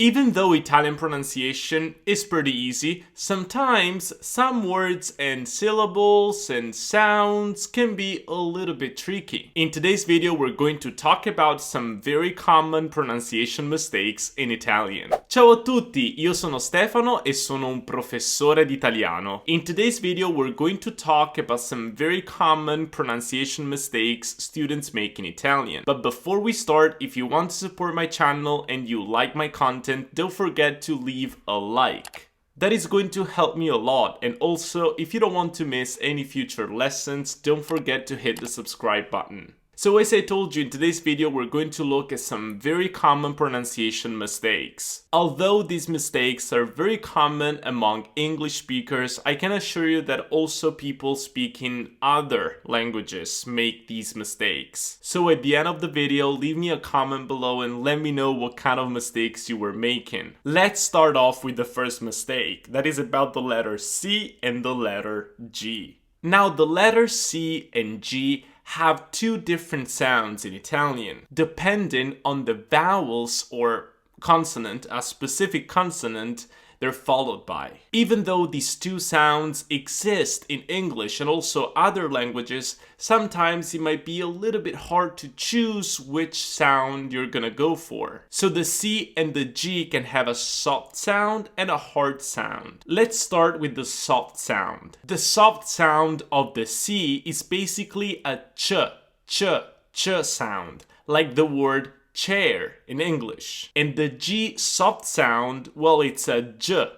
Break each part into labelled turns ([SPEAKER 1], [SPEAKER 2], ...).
[SPEAKER 1] Even though Italian pronunciation is pretty easy, sometimes some words and syllables and sounds can be a little bit tricky. In today's video, we're going to talk about some very common pronunciation mistakes in Italian. Ciao a tutti, io sono Stefano e sono un professore di italiano. In today's video, we're going to talk about some very common pronunciation mistakes students make in Italian. But before we start, if you want to support my channel and you like my content, don't forget to leave a like. That is going to help me a lot, and also if you don't want to miss any future lessons, don't forget to hit the subscribe button. So as I told you, in today's video we're going to look at some very common pronunciation mistakes. Although these mistakes are very common among English speakers, I can assure you that also people speaking other languages make these mistakes. So at the end of the video, leave me a comment below and let me know what kind of mistakes you were making. Let's start off with the first mistake. That is about the letter C and the letter G. Now the letter C and G have two different sounds in Italian, depending on the vowels or consonant, a specific consonant they're followed by. Even though these two sounds exist in English and also other languages, sometimes it might be a little bit hard to choose which sound you're gonna go for. So the C and the G can have a soft sound and a hard sound. Let's start with the soft sound. The soft sound of the C is basically a ch sound, like the word chair in English. And the G soft sound, well, it's a j,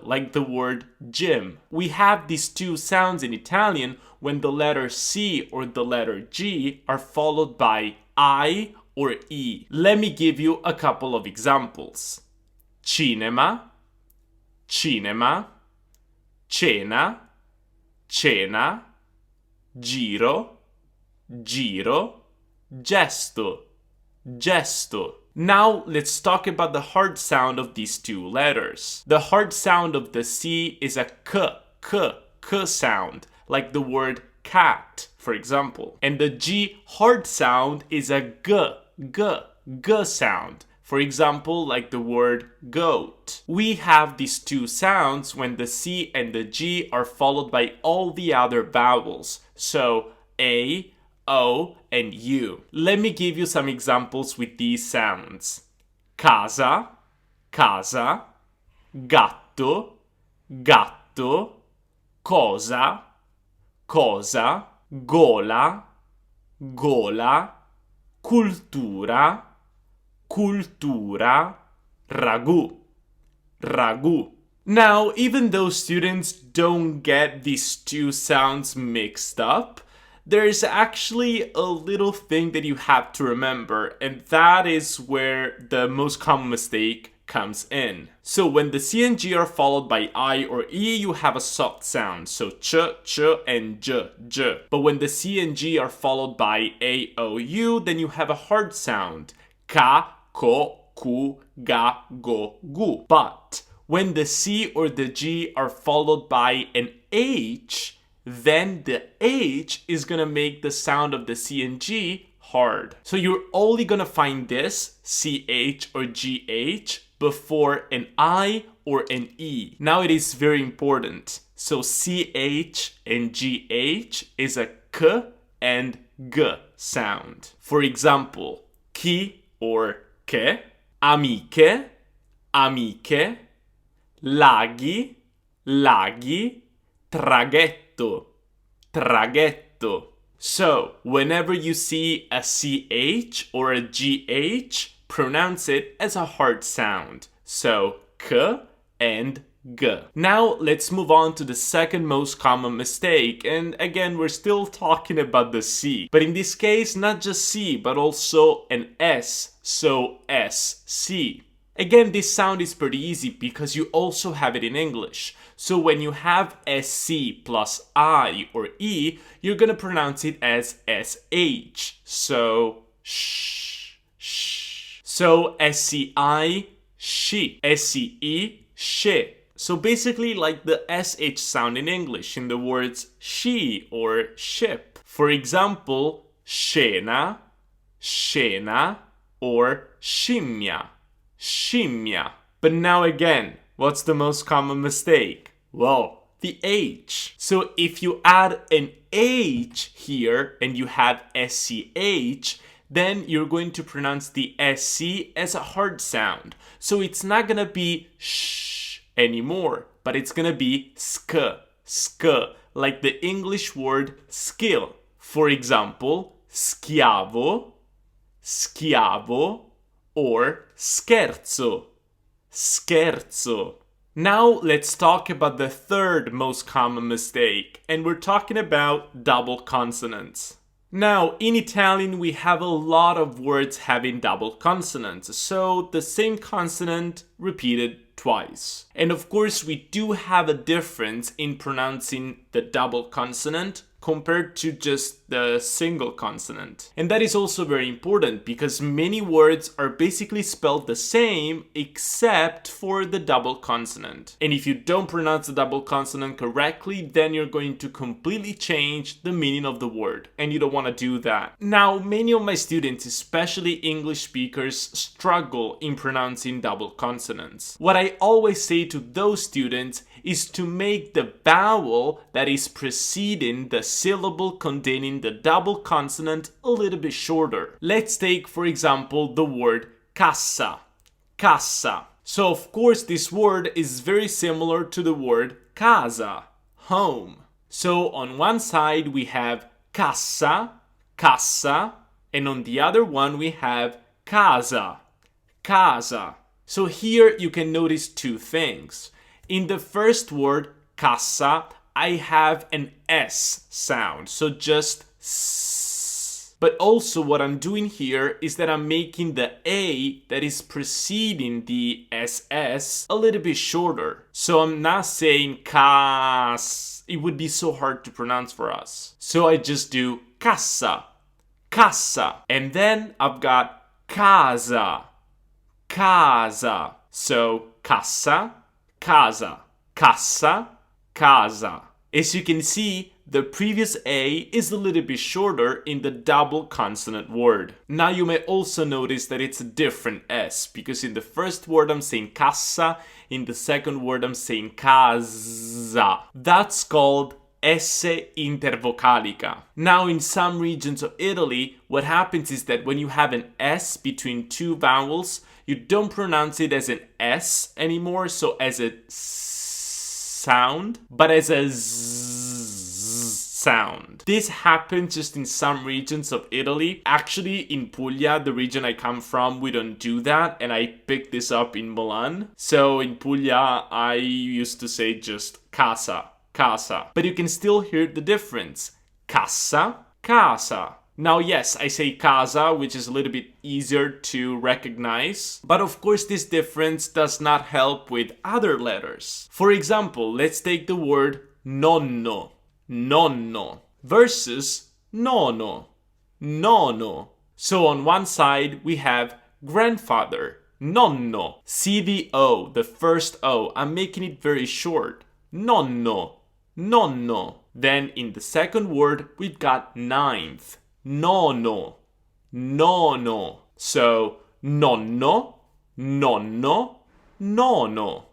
[SPEAKER 1] like the word gym. We have these two sounds in Italian when the letter C or the letter G are followed by I or E. Let me give you a couple of examples. Cinema, cinema, cena, cena, giro, giro, gesto, gesto. Now let's talk about the hard sound of these two letters. The hard sound of the C is a k sound, like the word cat, for example. And the G hard sound is a g sound, for example, like the word goat. We have these two sounds when the C and the G are followed by all the other vowels, so A, O, and U. Let me give you some examples with these sounds. Casa, casa, gatto, gatto, cosa, cosa, gola, gola, cultura, cultura, ragù, ragù. Now, even though students don't get these two sounds mixed up, there's actually a little thing that you have to remember, and that is where the most common mistake comes in. So when the C and G are followed by I or E, you have a soft sound, so ch, and j. But when the C and G are followed by A, O, U, then you have a hard sound, ka, ko, ku, ga, go, gu. But when the C or the G are followed by an H, then the H is gonna make the sound of the C and G hard. So you're only gonna find this, CH or GH, before an I or an E. Now it is very important. So CH and GH is a K and G sound. For example, chi or che, amiche, amiche, laghi, laghi, traghetto, traghetto. So, whenever you see a CH or a GH, pronounce it as a hard sound. So, K and G. Now, let's move on to the second most common mistake. And again, we're still talking about the C. But in this case, not just C, but also an S. So, SC. Again, this sound is pretty easy because you also have it in English. So when you have SC plus I or E, you're gonna pronounce it as SH. So, sh. So SCI, she. SCE, she. So basically like the SH sound in English in the words she or ship. For example, scena, scena, or scimmia, scimmia. But now again, what's the most common mistake? Well, the H. So if you add an H here and you have SCH, then you're going to pronounce the SC as a hard sound. So it's not gonna be sh anymore, but it's gonna be sk, sk, like the English word skill. For example, schiavo, schiavo, or scherzo, scherzo. Now let's talk about the third most common mistake, and we're talking about double consonants. Now, in Italian, we have a lot of words having double consonants, so the same consonant repeated twice. And of course, we do have a difference in pronouncing the double consonant compared to just the single consonant. And that is also very important because many words are basically spelled the same except for the double consonant. And if you don't pronounce the double consonant correctly, then you're going to completely change the meaning of the word. And you don't want to do that. Now, many of my students, especially English speakers, struggle in pronouncing double consonants. What I always say to those students is to make the vowel that is preceding the syllable containing the double consonant a little bit shorter. Let's take, for example, the word cassa. Cassa. So, of course, this word is very similar to the word casa, home. So, on one side we have cassa, cassa, and on the other one we have casa, casa. So here you can notice two things. In the first word, cassa, I have an S sound, so just S. But also what I'm doing here is that I'm making the A that is preceding the SS a little bit shorter. So I'm not saying cas. It would be so hard to pronounce for us. So I just do cassa, cassa. And then I've got casa, casa. So cassa, casa, cassa, casa. As you can see, the previous A is a little bit shorter in the double consonant word. Now you may also notice that it's a different S, because in the first word I'm saying cassa, in the second word I'm saying casa. That's called S intervocalica. Now in some regions of Italy, what happens is that when you have an S between two vowels, you don't pronounce it as an S anymore, so as a sound, but as a sound. This happens just in some regions of Italy. Actually, in Puglia, the region I come from, we don't do that, and I picked this up in Milan. So in Puglia, I used to say just casa, casa. But you can still hear the difference. Cassa, casa. Now, yes, I say casa, which is a little bit easier to recognize. But of course, this difference does not help with other letters. For example, let's take the word nonno. Nonno versus nono, nono. So on one side we have grandfather, nonno. See the O, the first O, I'm making it very short. Nonno, nonno. Then in the second word we've got ninth, nono, nono. So nonno, nonno, nono,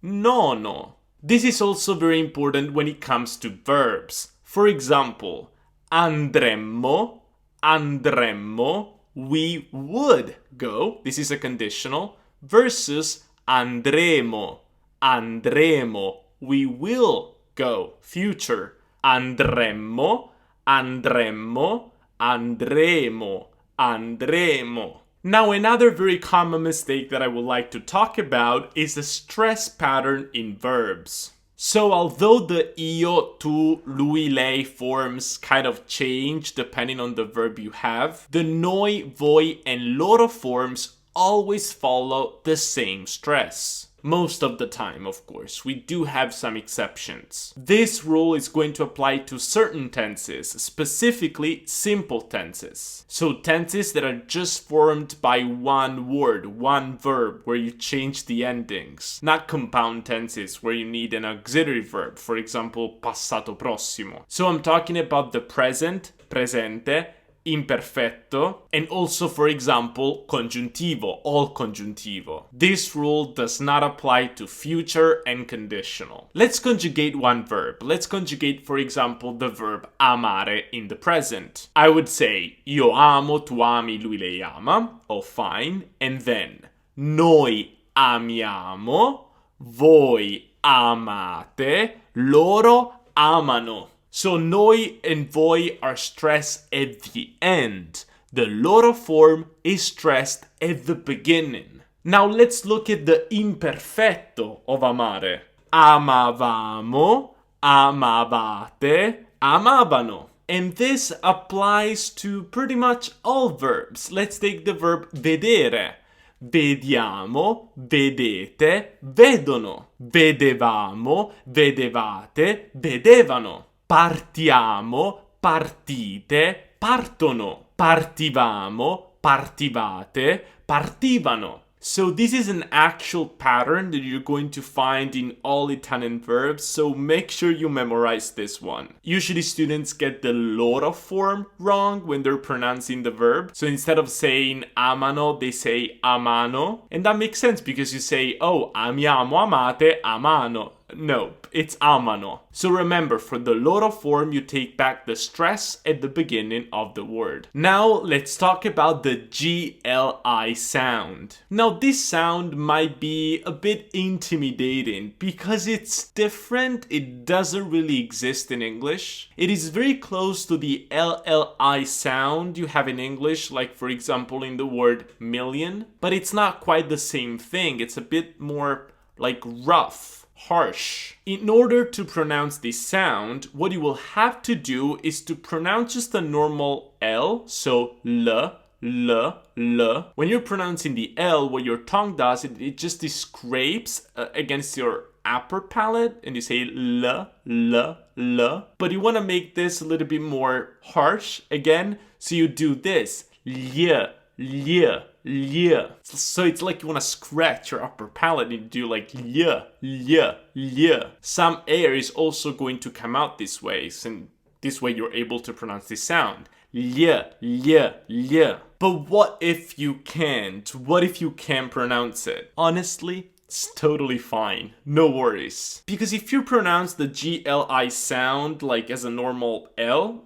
[SPEAKER 1] nono. This is also very important when it comes to verbs. For example, andremmo, andremmo, we would go, this is a conditional, versus andremo, andremo, we will go, future. Andremmo, andremmo, andremo, andremo. Now, another very common mistake that I would like to talk about is the stress pattern in verbs. So, although the io, tu, lui, lei forms kind of change depending on the verb you have, the noi, voi, and loro forms always follow the same stress. Most of the time, of course. We do have some exceptions. This rule is going to apply to certain tenses, specifically simple tenses. So tenses that are just formed by one word, one verb, where you change the endings. Not compound tenses where you need an auxiliary verb, for example, passato prossimo. So I'm talking about the present, presente, imperfetto, and also, for example, congiuntivo, all congiuntivo. This rule does not apply to future and conditional. Let's conjugate one verb. Let's conjugate, for example, the verb amare in the present. I would say io amo, tu ami, lui lei ama. Oh, fine. And then noi amiamo, voi amate, loro amano. So noi and voi are stressed at the end. The loro form is stressed at the beginning. Now let's look at the imperfetto of amare. Amavamo, amavate, amavano. And this applies to pretty much all verbs. Let's take the verb vedere. Vediamo, vedete, vedono. Vedevamo, vedevate, vedevano. Partiamo, partite, partono. Partivamo, partivate, partivano. So this is an actual pattern that you're going to find in all Italian verbs, so make sure you memorize this one. Usually students get the loro form wrong when they're pronouncing the verb. So instead of saying amano, they say amano. And that makes sense because you say, oh, amiamo, amate, amano. No, it's amano. So remember, for the loro form, you take back the stress at the beginning of the word. Now, let's talk about the GLI sound. Now, this sound might be a bit intimidating because it's different. It doesn't really exist in English. It is very close to the LLI sound you have in English, like for example in the word million, but it's not quite the same thing. It's a bit more like rough. Harsh. In order to pronounce this sound, what you will have to do is to pronounce just a normal L, so L, L, L. When you're pronouncing the L, what your tongue does, it just scrapes against your upper palate, and you say L, L, L. But you want to make this a little bit more harsh again, so you do this, L, L. Yeah. So it's like you want to scratch your upper palate and you do like yeah, yeah, yeah. Some air is also going to come out this way, and this way you're able to pronounce this sound. Yeah, yeah, yeah. But what if you can't? What if you can't pronounce it? Honestly, it's totally fine. No worries. Because if you pronounce the GLI sound like as a normal L,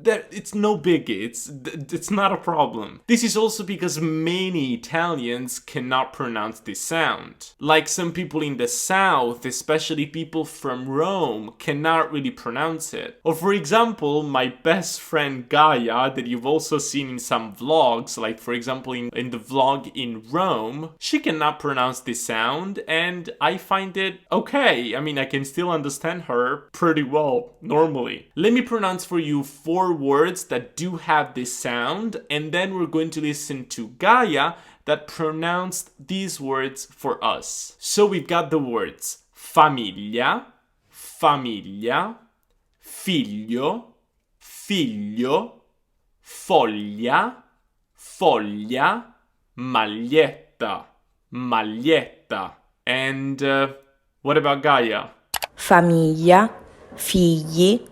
[SPEAKER 1] it's no biggie. It's not a problem. This is also because many Italians cannot pronounce this sound. Like some people in the south, especially people from Rome, cannot really pronounce it. Or for example, my best friend Gaia, that you've also seen in some vlogs, like for example in the vlog in Rome, she cannot pronounce this sound, and I find it okay. I mean, I can still understand her pretty well, normally. Let me pronounce for you 4 words that do have this sound, and then we're going to listen to Gaia that pronounced these words for us. So we've got the words famiglia, famiglia, figlio, figlio, foglia, foglia, maglietta, maglietta. And what about Gaia?
[SPEAKER 2] Famiglia, figli,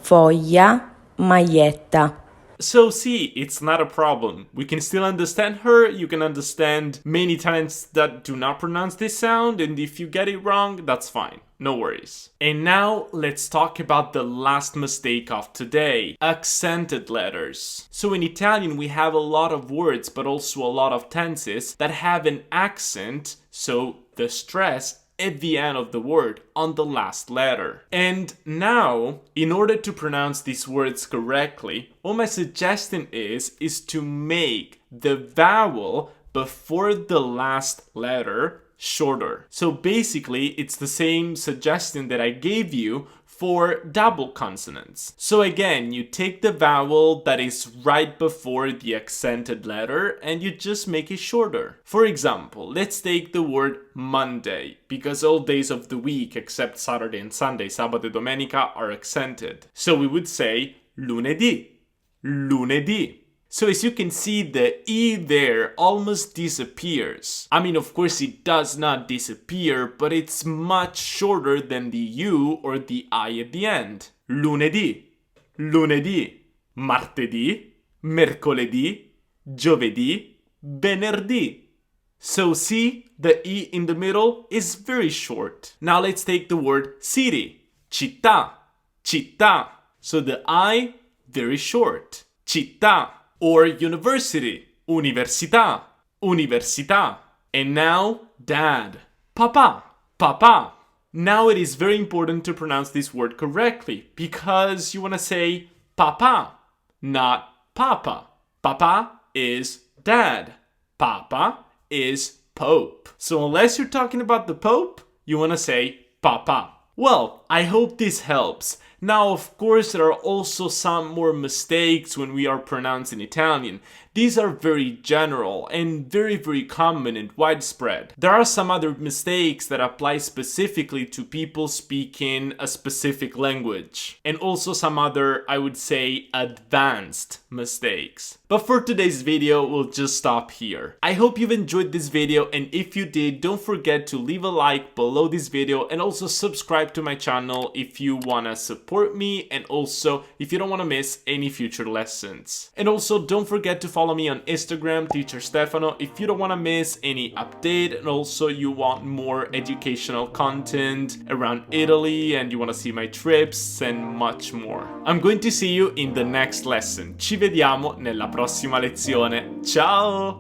[SPEAKER 2] foglia, maglietta.
[SPEAKER 1] So see, it's not a problem. We can still understand her, you can understand many Italians that do not pronounce this sound, and if you get it wrong, that's fine. No worries. And now, let's talk about the last mistake of today. Accented letters. So in Italian, we have a lot of words, but also a lot of tenses that have an accent, so the stress at the end of the word on the last letter. And now, in order to pronounce these words correctly, what my suggestion is to make the vowel before the last letter shorter. So basically, it's the same suggestion that I gave you for double consonants. So again, you take the vowel that is right before the accented letter and you just make it shorter. For example, let's take the word Monday, because all days of the week except Saturday and Sunday, Sabato e Domenica, are accented. So we would say lunedì, lunedì. So as you can see, the E there almost disappears. I mean, of course it does not disappear, but it's much shorter than the U or the I at the end. Lunedì, lunedì, martedì, mercoledì, giovedì, venerdì. So see, the E in the middle is very short. Now let's take the word city. Città, città. So the I, very short. Città. Or university. Università, università. And now, dad. Papa, papa. Now it is very important to pronounce this word correctly because you want to say papa, not papa. Papa is dad. Papa is Pope. So unless you're talking about the Pope, you want to say papa. Well, I hope this helps. Now, of course, there are also some more mistakes when we are pronouncing Italian. These are very general and very common and widespread. There are some other mistakes that apply specifically to people speaking a specific language. And also some other, I would say, advanced mistakes. But for today's video, we'll just stop here. I hope you've enjoyed this video, and if you did, don't forget to leave a like below this video and also subscribe to my channel if you wanna support me and also if you don't want to miss any future lessons. And also don't forget to follow me on Instagram, Teacher Stefano, if you don't want to miss any update and also you want more educational content around Italy and you want to see my trips and much more. I'm going to see you in the next lesson. Ci vediamo nella prossima lezione. Ciao!